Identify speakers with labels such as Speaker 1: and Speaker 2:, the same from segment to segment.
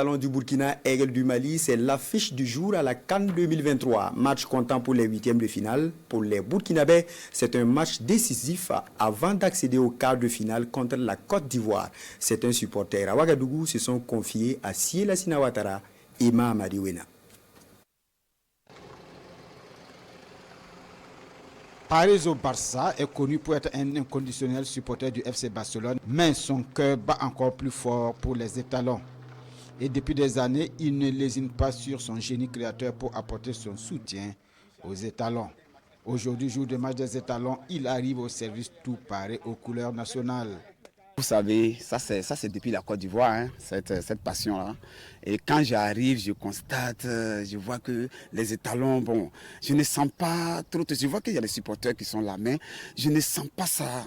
Speaker 1: Salon du Burkina, Aigle du Mali, c'est l'affiche du jour à la CAN 2023. Match comptant pour les huitièmes de finale. Pour les Burkinabés, c'est un match décisif avant d'accéder au quart de finale contre la Côte d'Ivoire. Certains supporters à Ouagadougou se sont confiés à Siela Sinawatara et Mahamadou Wena.
Speaker 2: Parezo Barça est connu pour être un inconditionnel supporter du FC Barcelone, mais son cœur bat encore plus fort pour les étalons. Et depuis des années, il ne lésine pas sur son génie créateur pour apporter son soutien aux étalons. Aujourd'hui, jour de match des étalons, il arrive au service tout paré aux couleurs nationales.
Speaker 3: Vous savez, ça c'est depuis la Côte d'Ivoire, hein, cette passion-là. Et quand j'arrive, je constate, je vois que les étalons, bon, je ne sens pas trop. Je vois qu'il y a des supporters qui sont là, mais je ne sens pas ça.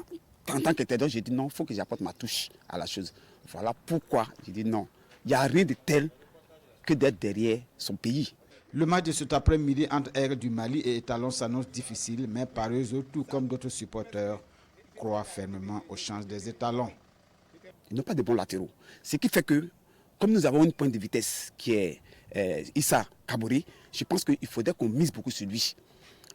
Speaker 3: En tant qu'étalon, j'ai dit non, il faut que j'apporte ma touche à la chose. Voilà pourquoi j'ai dit non. Il n'y a rien de tel que d'être derrière son pays.
Speaker 2: Le match de cet après-midi entre Aigle du Mali et Étalons s'annonce difficile, mais Parezo, tout comme d'autres supporters, croient fermement aux chances des étalons.
Speaker 3: Ils n'ont pas de bons latéraux. Ce qui fait que, comme nous avons une pointe de vitesse qui est Issa Kabouri, je pense qu'il faudrait qu'on mise beaucoup sur lui.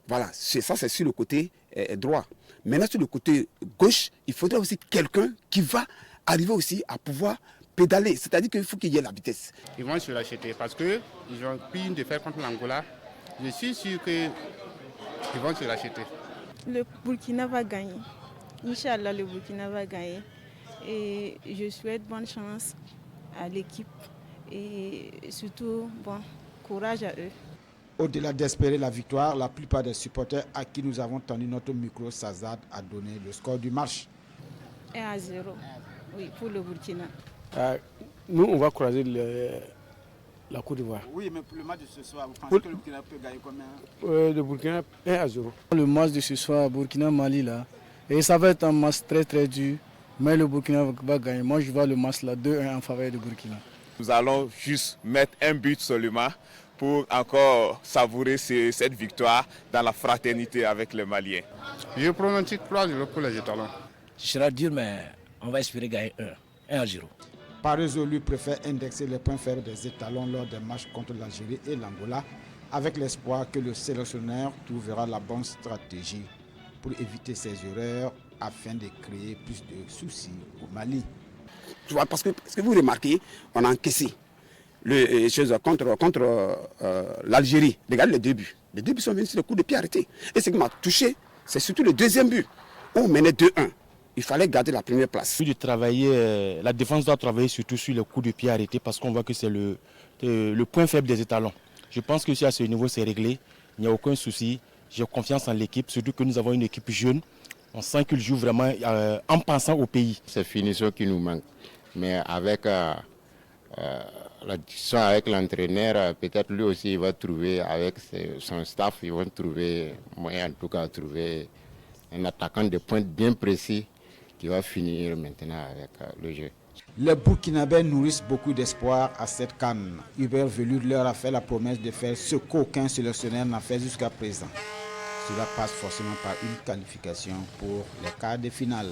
Speaker 3: Voilà, ça c'est sur le côté droit. Maintenant sur le côté gauche, il faudrait aussi quelqu'un qui va arriver aussi à pouvoir pédaler, c'est-à-dire qu'il faut qu'il y ait la vitesse.
Speaker 4: Ils vont se l'acheter parce qu'ils ont pris une défaite contre l'Angola. Je suis sûr qu'ils vont se l'acheter.
Speaker 5: Le Burkina va gagner. Inch'Allah, le Burkina va gagner. Et je souhaite bonne chance à l'équipe et surtout bon courage à eux.
Speaker 2: Au-delà d'espérer la victoire, la plupart des supporters à qui nous avons tendu notre micro s'azardent à donner le score du match.
Speaker 5: 1-0, oui, pour le Burkina.
Speaker 6: Nous, on va croiser la Côte d'Ivoire.
Speaker 2: Oui, mais pour le match de ce soir, vous pensez que le Burkina peut gagner combien?
Speaker 6: Le Burkina 1-0.
Speaker 7: Le match de ce soir, Burkina-Mali, là, et ça va être un match très très dur, mais le Burkina va gagner. Moi, je vois le match là 2-1 en faveur du Burkina.
Speaker 8: Nous allons juste mettre un but seulement pour encore savourer cette victoire dans la fraternité avec les Maliens.
Speaker 4: Je pronostique 3-0 pour les étalons.
Speaker 9: Ce sera dur, mais on va espérer gagner 1-0.
Speaker 2: Parezo lui préfère indexer les points faibles des étalons lors des matchs contre l'Algérie et l'Angola, avec l'espoir que le sélectionneur trouvera la bonne stratégie pour éviter ces erreurs afin de créer plus de soucis au Mali.
Speaker 3: Tu vois, parce que vous remarquez, on a encaissé les choses contre l'Algérie. Regardez les deux buts. Les deux buts sont venus sur le coup de pied arrêté. Et ce qui m'a touché, c'est surtout le deuxième but. On menait 2-1. Il fallait garder la première place.
Speaker 6: La défense doit travailler surtout sur le coup de pied arrêté parce qu'on voit que c'est le point faible des étalons. Je pense que si à ce niveau c'est réglé, il n'y a aucun souci. J'ai confiance en l'équipe, surtout que nous avons une équipe jeune. On sent qu'ils jouent vraiment en pensant au pays.
Speaker 10: C'est finition qui nous manque. Mais avec la discussion avec l'entraîneur, peut-être lui aussi il va trouver, avec son staff, ils vont trouver moyen en tout cas trouver un attaquant de pointe bien précis qui va finir maintenant avec le jeu.
Speaker 2: Les Burkinabés nourrissent beaucoup d'espoir à cette CAN. Hubert Velud leur a fait la promesse de faire ce qu'aucun sélectionneur n'a fait jusqu'à présent. Cela passe forcément par une qualification pour les quarts de finale.